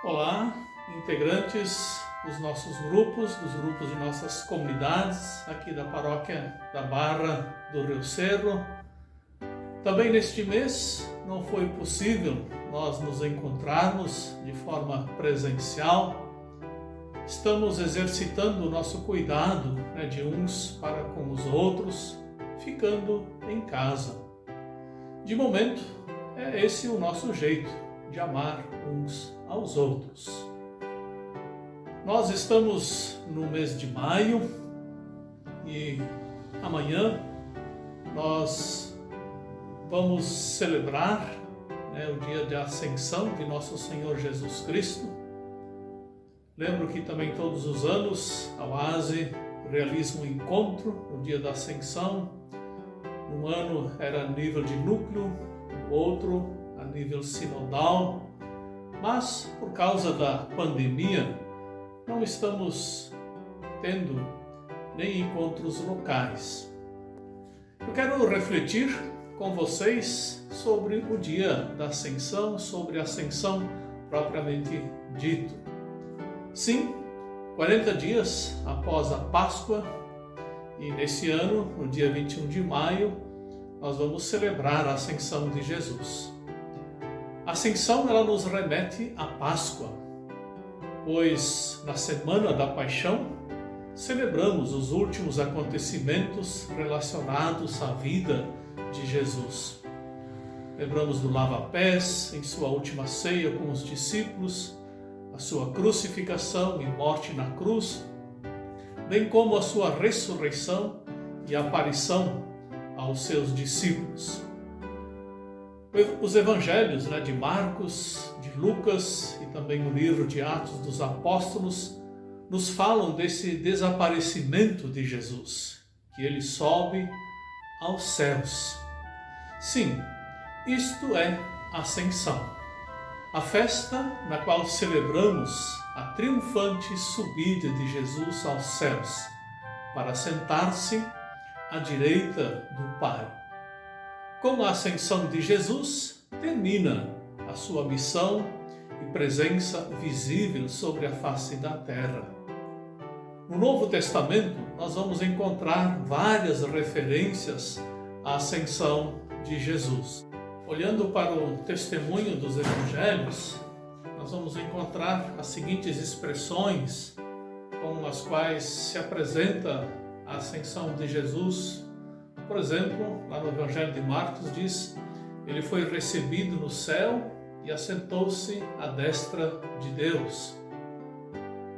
Olá, integrantes dos nossos grupos, dos grupos de nossas comunidades, aqui da paróquia da Barra do Rio Cerro. Também neste mês não foi possível nós nos encontrarmos de forma presencial. Estamos exercitando o nosso cuidado de uns para com os outros, ficando em casa. De momento, é esse o nosso jeito de amar uns aos outros. Nós estamos no mês de maio e amanhã nós vamos celebrar o dia de ascensão de nosso Senhor Jesus Cristo. Lembro que também todos os anos a OASE realiza um encontro no dia da ascensão. Um ano era a nível de núcleo, o outro a nível sinodal, mas por causa da pandemia não estamos tendo nem encontros locais. Eu quero refletir com vocês sobre o dia da Ascensão, sobre a Ascensão propriamente dito. Sim, 40 dias após a Páscoa, e nesse ano, no dia 21 de maio, nós vamos celebrar a Ascensão de Jesus. A Ascensão, ela nos remete à Páscoa, pois na Semana da Paixão celebramos os últimos acontecimentos relacionados à vida de Jesus. Lembramos do lava-pés em sua última ceia com os discípulos, a sua crucificação e morte na cruz, bem como a sua ressurreição e aparição aos seus discípulos. Os evangelhos de Marcos, de Lucas e também o livro de Atos dos Apóstolos nos falam desse desaparecimento de Jesus, que ele sobe aos céus. Sim, isto é Ascensão, a festa na qual celebramos a triunfante subida de Jesus aos céus, para sentar-se à direita do Pai. Com a ascensão de Jesus, termina a sua missão e presença visível sobre a face da terra. No Novo Testamento, nós vamos encontrar várias referências à ascensão de Jesus. Olhando para o testemunho dos evangelhos, nós vamos encontrar as seguintes expressões com as quais se apresenta a ascensão de Jesus. Por exemplo, lá no Evangelho de Marcos diz: ele foi recebido no céu e assentou-se à destra de Deus.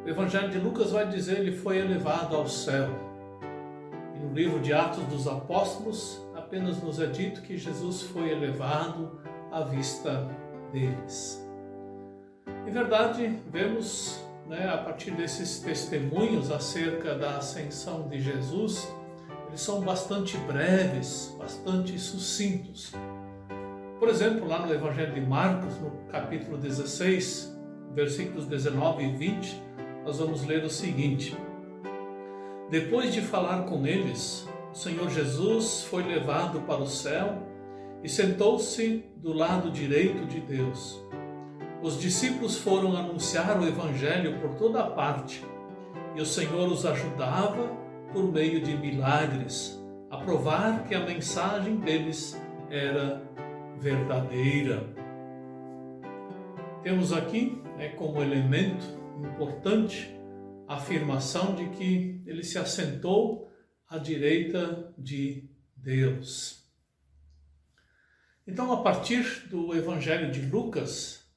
O Evangelho de Lucas vai dizer: ele foi elevado ao céu. E no livro de Atos dos Apóstolos, apenas nos é dito que Jesus foi elevado à vista deles. Em verdade, vemos a partir desses testemunhos acerca da ascensão de Jesus, eles são bastante breves, bastante sucintos. Por exemplo, lá no Evangelho de Marcos, no capítulo 16, versículos 19 e 20, nós vamos ler o seguinte: depois de falar com eles, o Senhor Jesus foi levado para o céu e sentou-se do lado direito de Deus. Os discípulos foram anunciar o Evangelho por toda a parte, e o Senhor os ajudava por meio de milagres, a provar que a mensagem deles era verdadeira. Temos aqui como elemento importante a afirmação de que ele se assentou à direita de Deus. Então, a partir do Evangelho de Lucas,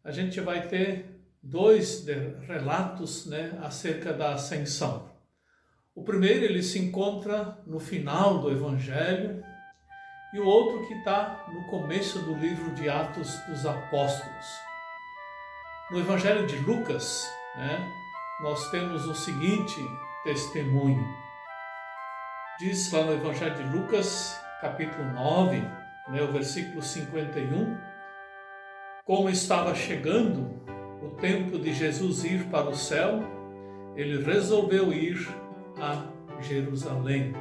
a gente vai ter dois relatos acerca da ascensão. O primeiro, ele se encontra no final do Evangelho, e o outro que está no começo do livro de Atos dos Apóstolos. No Evangelho de Lucas, nós temos o seguinte testemunho. Diz lá no Evangelho de Lucas, capítulo 9, o versículo 51, como estava chegando o tempo de Jesus ir para o céu, ele resolveu ir a Jerusalém.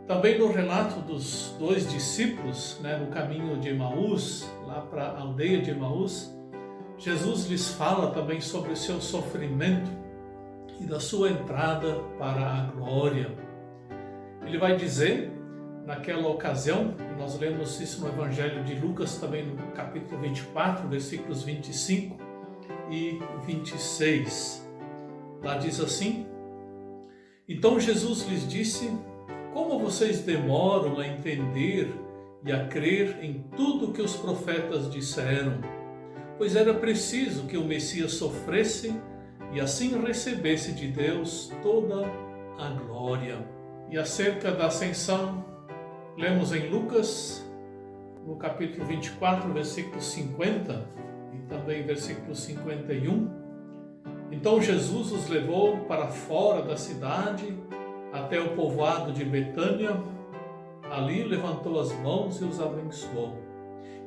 Também no relato dos dois discípulos, no caminho de Emaús, lá para a aldeia de Emaús, Jesus lhes fala também sobre o seu sofrimento e da sua entrada para a glória. Ele vai dizer, naquela ocasião, e nós lemos isso no Evangelho de Lucas, também no capítulo 24, versículos 25 e 26. Lá diz assim: Então Jesus lhes disse: Como vocês demoram a entender e a crer em tudo que os profetas disseram? Pois era preciso que o Messias sofresse e assim recebesse de Deus toda a glória. E acerca da ascensão, lemos em Lucas, no capítulo 24, versículo 50 e também versículo 51. Então Jesus os levou para fora da cidade, até o povoado de Betânia. Ali levantou as mãos e os abençoou.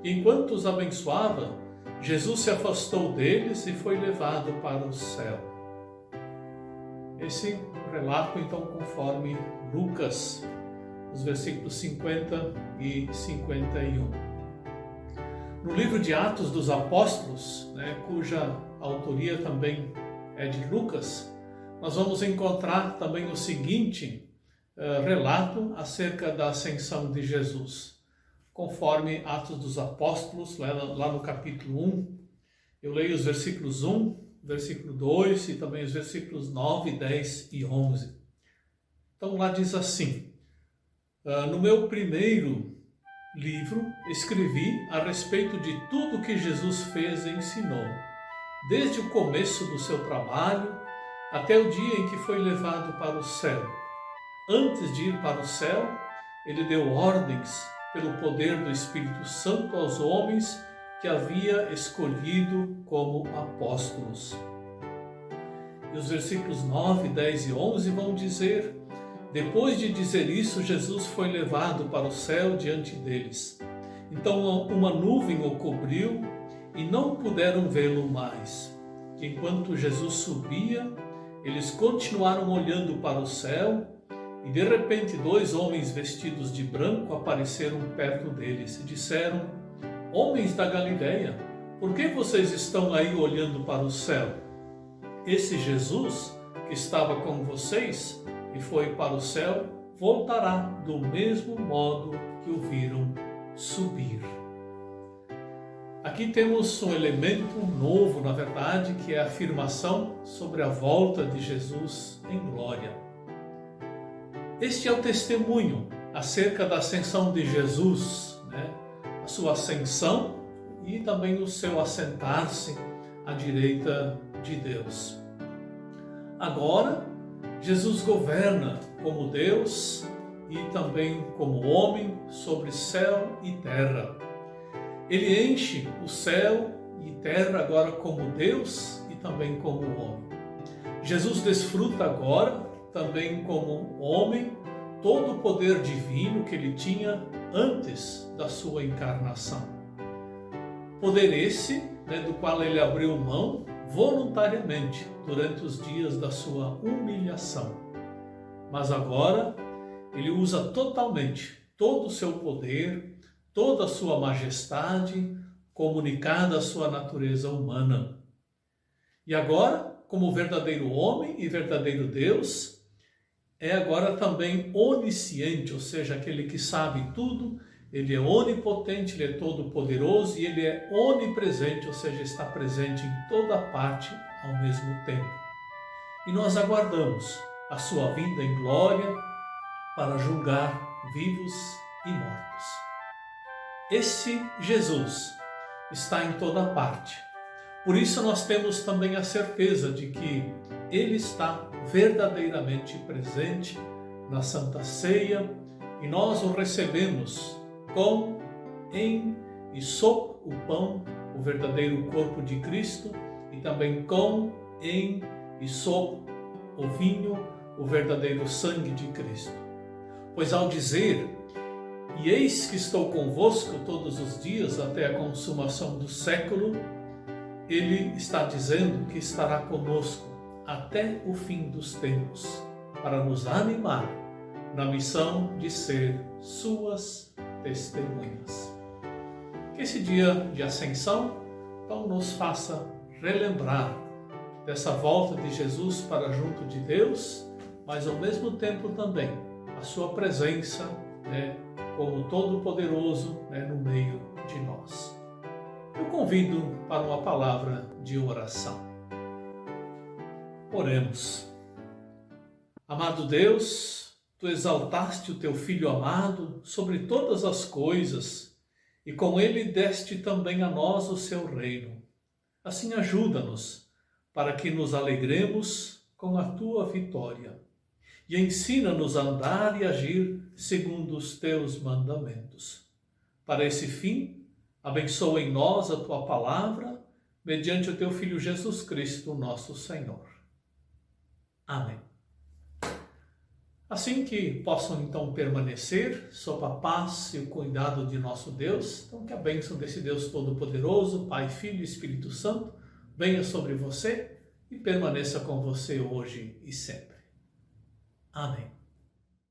E enquanto os abençoava, Jesus se afastou deles e foi levado para o céu. Esse relato, então, conforme Lucas, os versículos 50 e 51. No livro de Atos dos Apóstolos, cuja autoria também é de Lucas, nós vamos encontrar também o seguinte relato acerca da ascensão de Jesus. Conforme Atos dos Apóstolos, lá no capítulo 1, eu leio os versículos 1, versículo 2 e também os versículos 9, 10 e 11. Então lá diz assim: No meu primeiro livro escrevi a respeito de tudo que Jesus fez e ensinou, desde o começo do seu trabalho até o dia em que foi levado para o céu. Antes de ir para o céu, ele deu ordens pelo poder do Espírito Santo aos homens que havia escolhido como apóstolos. E os versículos 9, 10 e 11 vão dizer: Depois de dizer isso, Jesus foi levado para o céu diante deles. Então uma nuvem o cobriu e não puderam vê-lo mais. Enquanto Jesus subia, eles continuaram olhando para o céu e de repente 2 homens vestidos de branco apareceram perto deles e disseram: Homens da Galileia, por que vocês estão aí olhando para o céu? Esse Jesus que estava com vocês e foi para o céu, voltará do mesmo modo que o viram subir. Aqui temos um elemento novo, na verdade, que é a afirmação sobre a volta de Jesus em glória. Este é o testemunho acerca da ascensão de Jesus, a sua ascensão e também o seu assentar-se à direita de Deus. Agora, Jesus governa como Deus e também como homem sobre céu e terra. Ele enche o céu e terra agora como Deus e também como homem. Jesus desfruta agora, também como homem, todo o poder divino que ele tinha antes da sua encarnação. Poder esse, do qual ele abriu mão voluntariamente durante os dias da sua humilhação. Mas agora ele usa totalmente todo o seu poder, toda a sua majestade, comunicada à sua natureza humana. E agora, como verdadeiro homem e verdadeiro Deus, é agora também onisciente, ou seja, aquele que sabe tudo. Ele é onipotente, ele é todo-poderoso e ele é onipresente, ou seja, está presente em toda parte ao mesmo tempo. E nós aguardamos a sua vinda em glória para julgar vivos e mortos. Este Jesus está em toda parte. Por isso nós temos também a certeza de que ele está verdadeiramente presente na Santa Ceia e nós o recebemos com, em e sob o pão, o verdadeiro corpo de Cristo, e também com, em e sob o vinho, o verdadeiro sangue de Cristo. Pois ao dizer: E eis que estou convosco todos os dias até a consumação do século, ele está dizendo que estará conosco até o fim dos tempos, para nos animar na missão de ser suas testemunhas. Que esse dia de ascensão então nos faça relembrar dessa volta de Jesus para junto de Deus, mas ao mesmo tempo também a sua presença, como Todo-Poderoso, no meio de nós. Eu convido para uma palavra de oração. Oremos. Amado Deus, Tu exaltaste o Teu Filho amado sobre todas as coisas e com Ele deste também a nós o Seu reino. Assim ajuda-nos para que nos alegremos com a Tua vitória e ensina-nos a andar e agir segundo os Teus mandamentos. Para esse fim, abençoa em nós a Tua palavra, mediante o Teu Filho Jesus Cristo, nosso Senhor. Amém. Assim que possam então permanecer sob a paz e o cuidado de nosso Deus, então que a bênção desse Deus Todo-Poderoso, Pai, Filho e Espírito Santo, venha sobre você e permaneça com você hoje e sempre. Amém.